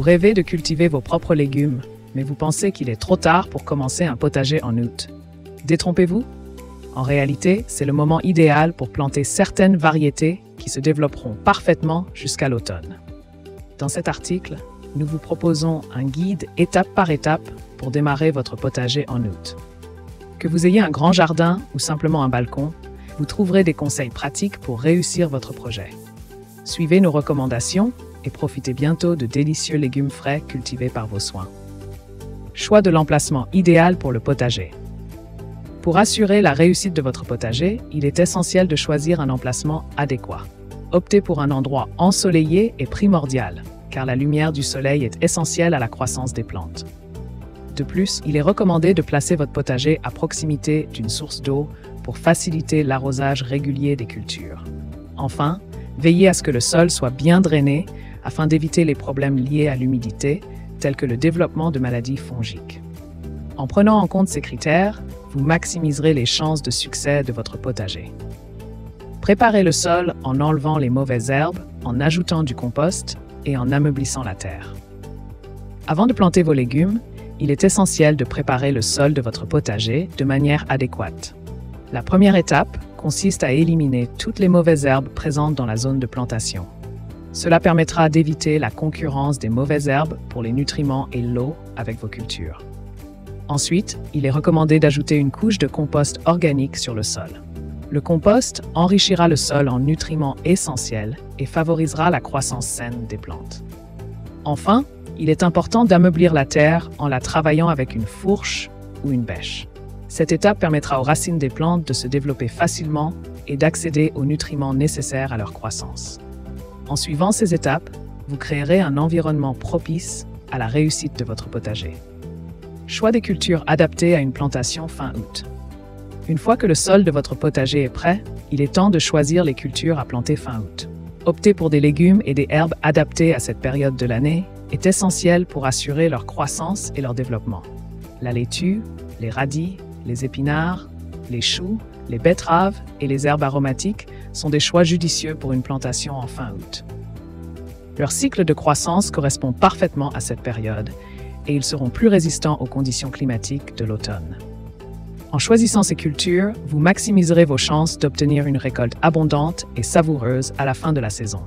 Vous rêvez de cultiver vos propres légumes, mais vous pensez qu'il est trop tard pour commencer un potager en août. Détrompez-vous? En réalité, c'est le moment idéal pour planter certaines variétés qui se développeront parfaitement jusqu'à l'automne. Dans cet article, nous vous proposons un guide étape par étape pour démarrer votre potager en août. Que vous ayez un grand jardin ou simplement un balcon, vous trouverez des conseils pratiques pour réussir votre projet. Suivez nos recommandations et profitez bientôt de délicieux légumes frais cultivés par vos soins. Choix de l'emplacement idéal pour le potager. Pour assurer la réussite de votre potager, il est essentiel de choisir un emplacement adéquat. Optez pour un endroit ensoleillé est primordial, car la lumière du soleil est essentielle à la croissance des plantes. De plus, il est recommandé de placer votre potager à proximité d'une source d'eau pour faciliter l'arrosage régulier des cultures. Enfin, veillez à ce que le sol soit bien drainé afin d'éviter les problèmes liés à l'humidité, tels que le développement de maladies fongiques. En prenant en compte ces critères, vous maximiserez les chances de succès de votre potager. Préparez le sol en enlevant les mauvaises herbes, en ajoutant du compost et en ameublissant la terre. Avant de planter vos légumes, il est essentiel de préparer le sol de votre potager de manière adéquate. La première étape consiste à éliminer toutes les mauvaises herbes présentes dans la zone de plantation. Cela permettra d'éviter la concurrence des mauvaises herbes pour les nutriments et l'eau avec vos cultures. Ensuite, il est recommandé d'ajouter une couche de compost organique sur le sol. Le compost enrichira le sol en nutriments essentiels et favorisera la croissance saine des plantes. Enfin, il est important d'ameublir la terre en la travaillant avec une fourche ou une bêche. Cette étape permettra aux racines des plantes de se développer facilement et d'accéder aux nutriments nécessaires à leur croissance. En suivant ces étapes, vous créerez un environnement propice à la réussite de votre potager. Choix des cultures adaptées à une plantation fin août. Une fois que le sol de votre potager est prêt, il est temps de choisir les cultures à planter fin août. Opter pour des légumes et des herbes adaptés à cette période de l'année est essentiel pour assurer leur croissance et leur développement. La laitue, les radis, les épinards, les choux, les betteraves et les herbes aromatiques sont des choix judicieux pour une plantation en fin août. Leur cycle de croissance correspond parfaitement à cette période et ils seront plus résistants aux conditions climatiques de l'automne. En choisissant ces cultures, vous maximiserez vos chances d'obtenir une récolte abondante et savoureuse à la fin de la saison.